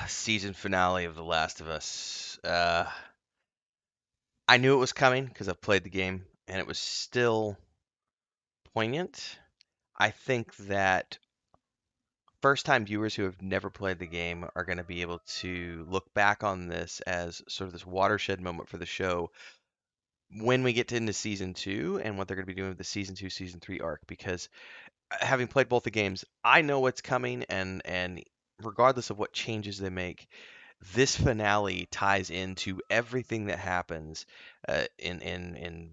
Season finale of The Last of Us. I knew it was coming because I've played the game, and it was still poignant. I think that first-time viewers who have never played the game are going to be able to look back on this as sort of this watershed moment for the show when we get into season two and what they're going to be doing with the season two, season three arc. Because having played both the games, I know what's coming, and regardless of what changes they make, this finale ties into everything that happens in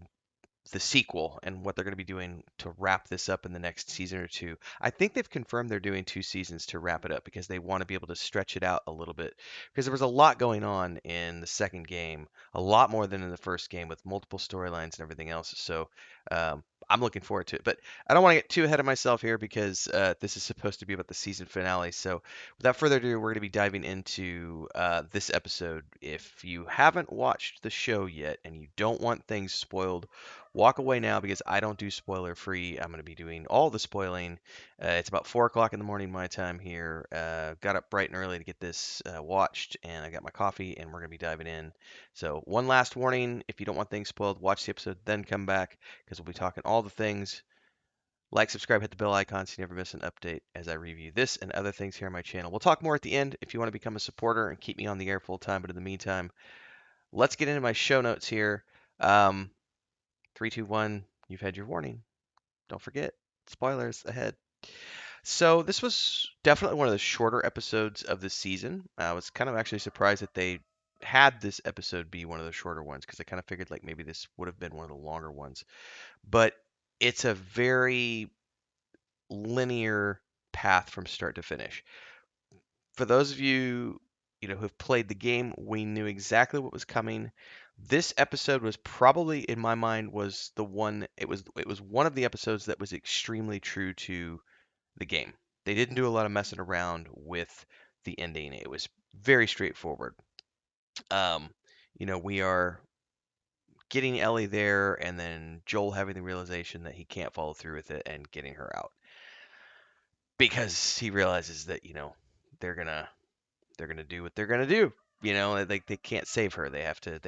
the sequel and what they're going to be doing to wrap this up in the next season or two. I think they've confirmed they're doing two seasons to wrap it up because they want to be able to stretch it out a little bit. Because there was a lot going on in the second game, a lot more than in the first game with multiple storylines and everything else. So I'm looking forward to it. But I don't want to get too ahead of myself here because this is supposed to be about the season finale. So without further ado, we're going to be diving into this episode. If you haven't watched the show yet and you don't want things spoiled, walk away now because I don't do spoiler free. I'm going to be doing all the spoiling. It's about 4 o'clock in the morning my time here. Got up bright and early to get this watched, and I got my coffee, and we're going to be diving in. So, one last warning, if you don't want things spoiled, watch the episode, then come back because we'll be talking all the things. Like, subscribe, hit the bell icon so you never miss an update as I review this and other things here on my channel. We'll talk more at the end if you want to become a supporter and keep me on the air full time. But in the meantime, let's get into my show notes here. Um, 3, 2, 1, you've had your warning. Don't forget, spoilers ahead. So, this was definitely one of the shorter episodes of the season. I was kind of actually surprised that they had this episode be one of the shorter ones because I kind of figured like maybe this would have been one of the longer ones. But it's a very linear path from start to finish. For those of you who have played the game, we knew exactly what was coming. This episode was probably in my mind was the one it was one of the episodes that was extremely true to the game. They didn't do a lot of messing around with the ending. It was very straightforward. Um, we are getting Ellie there and then Joel having the realization that he can't follow through with it and getting her out because he realizes that, they're gonna they're gonna do what they're gonna do. Like they can't save her. They have to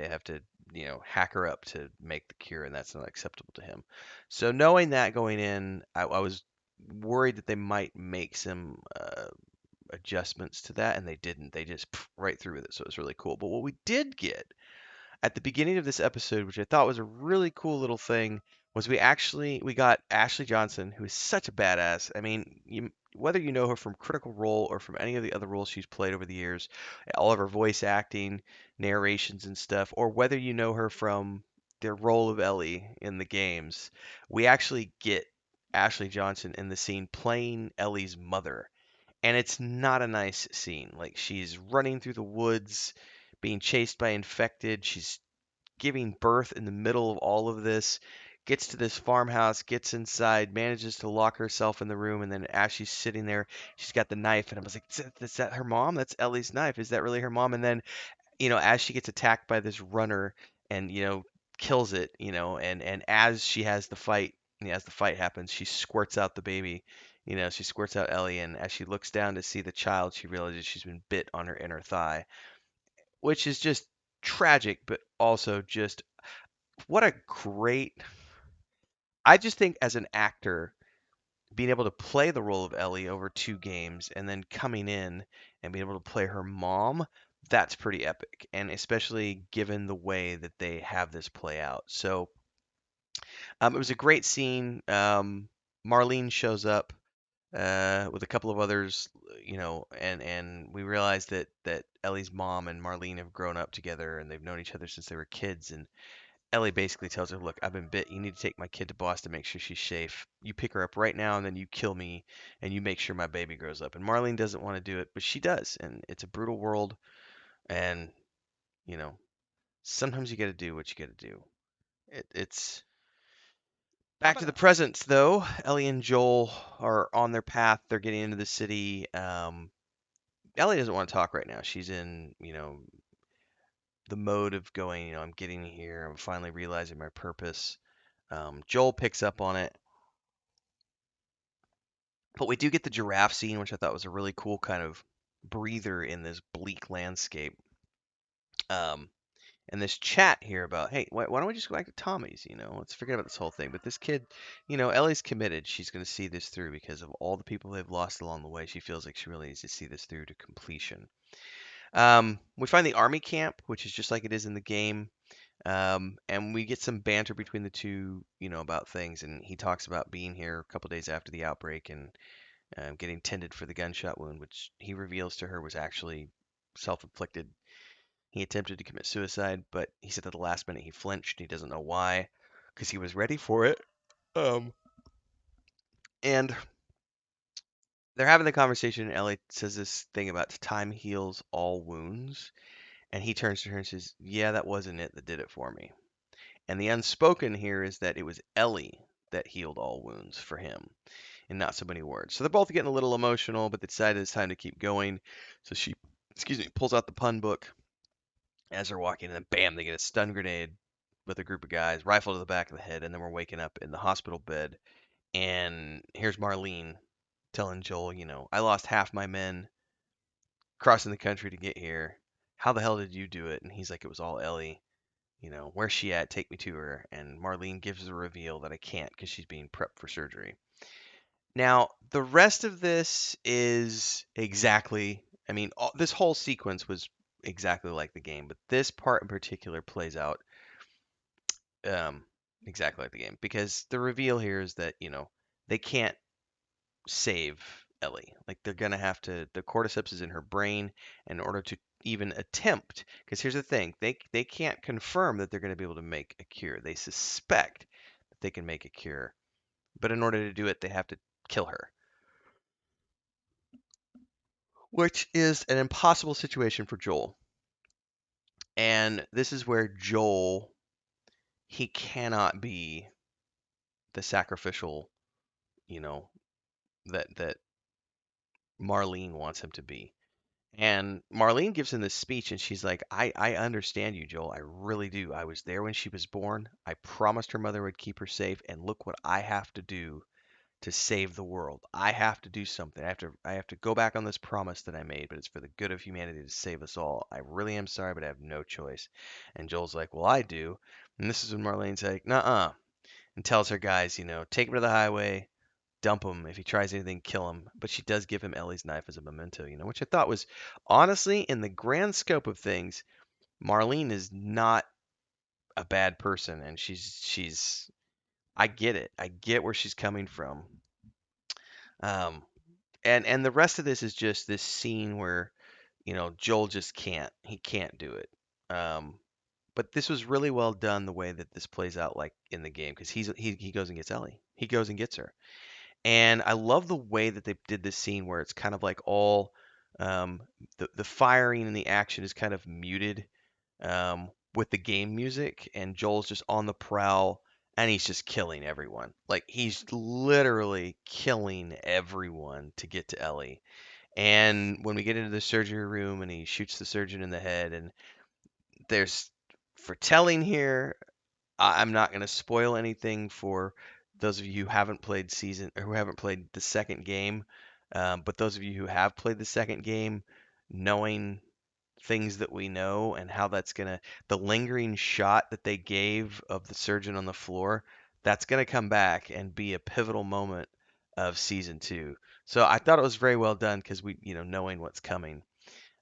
hack her up to make the cure, and that's not acceptable to him. So knowing that going in, I was worried that they might make some adjustments to that, and they didn't. They just right through with it. So it was really cool. But what we did get at the beginning of this episode, which I thought was a really cool little thing, was we got Ashley Johnson, who is such a badass. I mean, whether you know her from Critical Role or from any of the other roles she's played over the years, all of her voice acting, narrations and stuff, or whether you know her from the role of Ellie in the games, we actually get Ashley Johnson in the scene playing Ellie's mother. And it's not a nice scene. Like she's running through the woods, being chased by infected. She's giving birth in the middle of all of this. Gets to this farmhouse, gets inside, manages to lock herself in the room, and then as she's sitting there, she's got the knife, and I was like, is that her mom? That's Ellie's knife. Is that really her mom? And then, as she gets attacked by this runner and, kills it, and as she has the fight, as the fight happens, she squirts out the baby. She squirts out Ellie, and as she looks down to see the child, she realizes she's been bit on her inner thigh, which is just tragic, but also just what a great. I just think as an actor, being able to play the role of Ellie over two games and then coming in and being able to play her mom, that's pretty epic. And especially given the way that they have this play out. So it was a great scene. Marlene shows up with a couple of others, and we realize that Ellie's mom and Marlene have grown up together and they've known each other since they were kids. And Ellie basically tells her, "Look, I've been bit. You need to take my kid to Boston, make sure she's safe. You pick her up right now, and then you kill me, and you make sure my baby grows up." And Marlene doesn't want to do it, but she does. And it's a brutal world, and you know, sometimes you got to do what you got to do. It's How back to about the present, though. Ellie and Joel are on their path. They're getting into the city. Ellie doesn't want to talk right now. She's in, the mode of going, I'm getting here. I'm finally realizing my purpose. Joel picks up on it. But we do get the giraffe scene, which I thought was a really cool kind of. breather in this bleak landscape. Um, and this chat here about, hey, why don't we just go back to Tommy's? Let's forget about this whole thing. But this kid, Ellie's committed. She's going to see this through because of all the people they've lost along the way. She feels like she really needs to see this through to completion. We find the army camp, which is just like it is in the game. And we get some banter between the two, about things. And he talks about being here a couple days after the outbreak and getting tended for the gunshot wound, which he reveals to her was actually self-inflicted. He attempted to commit suicide, but he said at the last minute he flinched. He doesn't know why, because he was ready for it. And they're having the conversation, and Ellie says this thing about time heals all wounds. And he turns to her and says, yeah, that wasn't it that did it for me. And the unspoken here is that it was Ellie that healed all wounds for him, in not so many words. So they're both getting a little emotional, but they decide it's time to keep going. So she, pulls out the pun book as they're walking, and then bam, they get a stun grenade with a group of guys, rifle to the back of the head, and then we're waking up in the hospital bed. And here's Marlene telling Joel, I lost half my men crossing the country to get here. How the hell did you do it? And he's like, it was all Ellie. Where's she at? Take me to her. And Marlene gives the reveal that I can't because she's being prepped for surgery. Now, the rest of this is exactly, this whole sequence was exactly like the game, but this part in particular plays out um, exactly like the game because the reveal here is that, they can't save Ellie. Like they're gonna have to. The cordyceps is in her brain, and in order to even attempt, because here's the thing, they can't confirm that they're going to be able to make a cure. They suspect that they can make a cure, but in order to do it, they have to kill her, which is an impossible situation for Joel. And this is where Joel, he cannot be the sacrificial, you know, that Marlene wants him to be. And Marlene gives him this speech, and she's like, I understand you, Joel. I really do. I was there when she was born. I promised her mother would keep her safe, and look what I have to do to save the world. I have to do something. I have to go back on this promise that I made, but it's for the good of humanity to save us all. I really am sorry, but I have no choice. And Joel's like, well, I do. And this is when Marlene's like, nuh-uh, and tells her guys, take him to the highway, dump him. If he tries anything, kill him. But she does give him Ellie's knife as a memento, which I thought was honestly, in the grand scope of things, Marlene is not a bad person, and she's I get it. I get where she's coming from. Um, and the rest of this is just this scene where, Joel just can't. He can't do it. But this was really well done the way that this plays out like in the game because he goes and gets Ellie. He goes and gets her. And I love the way that they did this scene where it's kind of like all the firing and the action is kind of muted with the game music, and Joel's just on the prowl and he's just killing everyone. Like he's literally killing everyone to get to Ellie. And when we get into the surgery room and he shoots the surgeon in the head, and there's for telling here, I'm not going to spoil anything for those of you who haven't played season or who haven't played the second game. But those of you who have played the second game, knowing things that we know and how that's going to, the lingering shot that they gave of the surgeon on the floor, that's going to come back and be a pivotal moment of season two. So I thought it was very well done because we, knowing what's coming.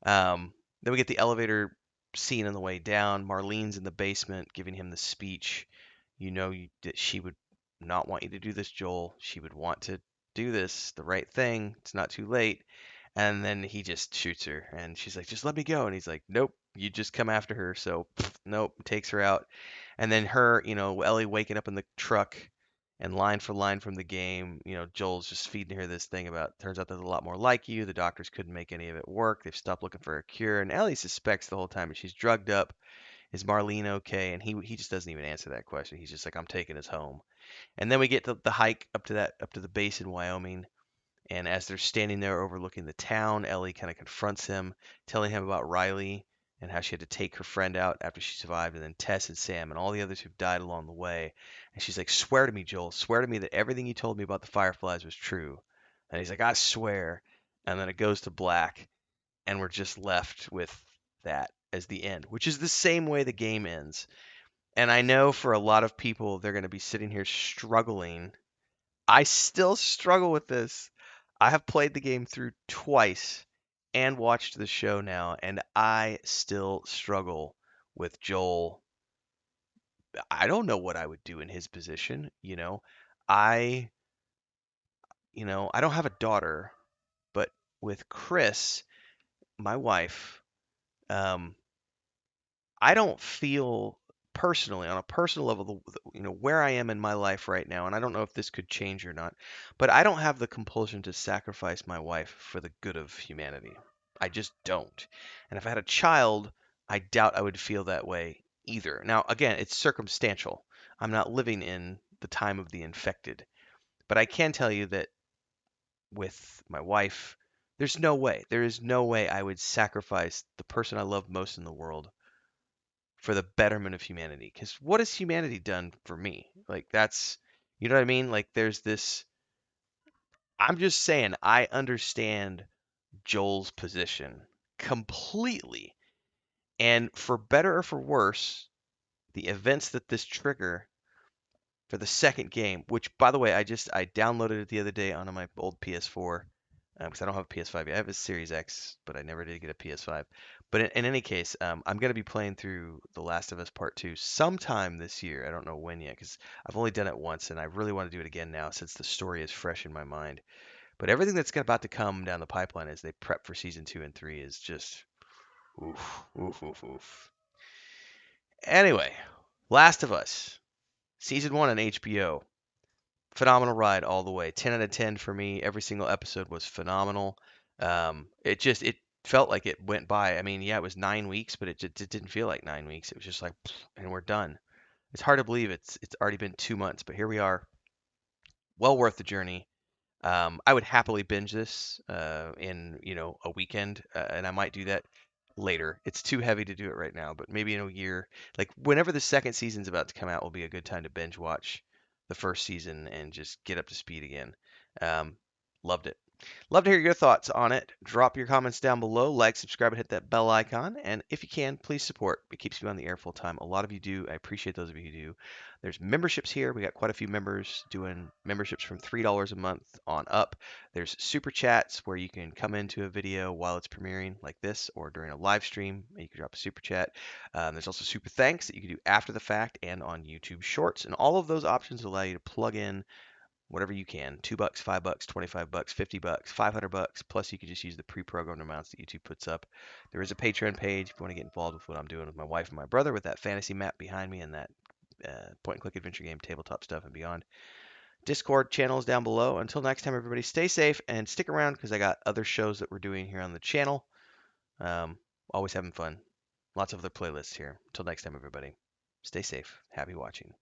Then we get the elevator scene on the way down. Marlene's in the basement giving him the speech. That she would not want you to do this, Joel. She would want to do this, the right thing. It's not too late. And then he just shoots her, and she's like, "Just let me go." And he's like, "Nope, you just come after her." So, nope, takes her out. And then her, Ellie waking up in the truck, and line for line from the game, Joel's just feeding her this thing about, turns out there's a lot more like you. The doctors couldn't make any of it work. They've stopped looking for a cure. And Ellie suspects the whole time that she's drugged up. Is Marlene okay? And he just doesn't even answer that question. He's just like, I'm taking us home. And then we get to the hike up to the base in Wyoming. And as they're standing there overlooking the town, Ellie kind of confronts him, telling him about Riley and how she had to take her friend out after she survived, and then Tess and Sam and all the others who've died along the way. And she's like, swear to me, Joel, swear to me that everything you told me about the Fireflies was true. And he's like, I swear. And then it goes to black. and we're just left with that as the end, which is the same way the game ends. And I know for a lot of people, they're going to be sitting here struggling. I still struggle with this. I have played the game through twice and watched the show now, and I still struggle with Joel. I don't know what I would do in his position, you know. I, I don't have a daughter, but with Chris, my wife, um, I don't feel personally, on a personal level, where I am in my life right now, and I don't know if this could change or not, but I don't have the compulsion to sacrifice my wife for the good of humanity. I just don't. And if I had a child, I doubt I would feel that way either. Now, again, it's circumstantial. I'm not living in the time of the infected, but I can tell you that with my wife, there is no way I would sacrifice the person I love most in the world for the betterment of humanity. Because what has humanity done for me? Like, that's, you know what I mean? Like, there's this. I'm just saying, I understand Joel's position completely. And for better or for worse, the events that this trigger for the second game, which by the way, I downloaded it the other day onto my old PS4 because I don't have a PS5 yet. I have a Series X, but I never did get a PS5. But in any case, I'm going to be playing through The Last of Us Part 2 sometime this year. I don't know when yet because I've only done it once and I really want to do it again now since the story is fresh in my mind. But everything that's about to come down the pipeline as they prep for season 2 and 3 is just oof, oof, oof, oof. Anyway, Last of Us, season 1 on HBO. Phenomenal ride all the way. 10 out of 10 for me. Every single episode was phenomenal. It felt like it went by. I mean, yeah, it was 9 weeks, but it didn't feel like 9 weeks. It was just like, and we're done. It's hard to believe it's already been 2 months, but here we are. Well worth the journey. I would happily binge this in a weekend, and I might do that later. It's too heavy to do it right now, but maybe in a year, like whenever the second season's about to come out, will be a good time to binge watch the first season and just get up to speed again. Um, Loved it. Love to hear your thoughts on it. Drop your comments down below. Like, subscribe, and hit that bell icon. And if you can, please support. It keeps me on the air full time. A lot of you do. I appreciate those of you who do. There's memberships here. We got quite a few members doing memberships from $3 a month on up. There's super chats where you can come into a video while it's premiering like this or during a live stream. You can drop a super chat. There's also super thanks that you can do after the fact and on YouTube Shorts. And all of those options allow you to plug in whatever you can. $2, $5, $25, $50, $500. Plus, you can just use the pre-programmed amounts that YouTube puts up. There is a Patreon page if you want to get involved with what I'm doing with my wife and my brother with that fantasy map behind me and that point-and-click adventure game, tabletop stuff, and beyond. Discord channels down below. Until next time, everybody, stay safe and stick around because I got other shows that we're doing here on the channel. Um, Always having fun. Lots of other playlists here. Until next time, everybody, stay safe. Happy watching.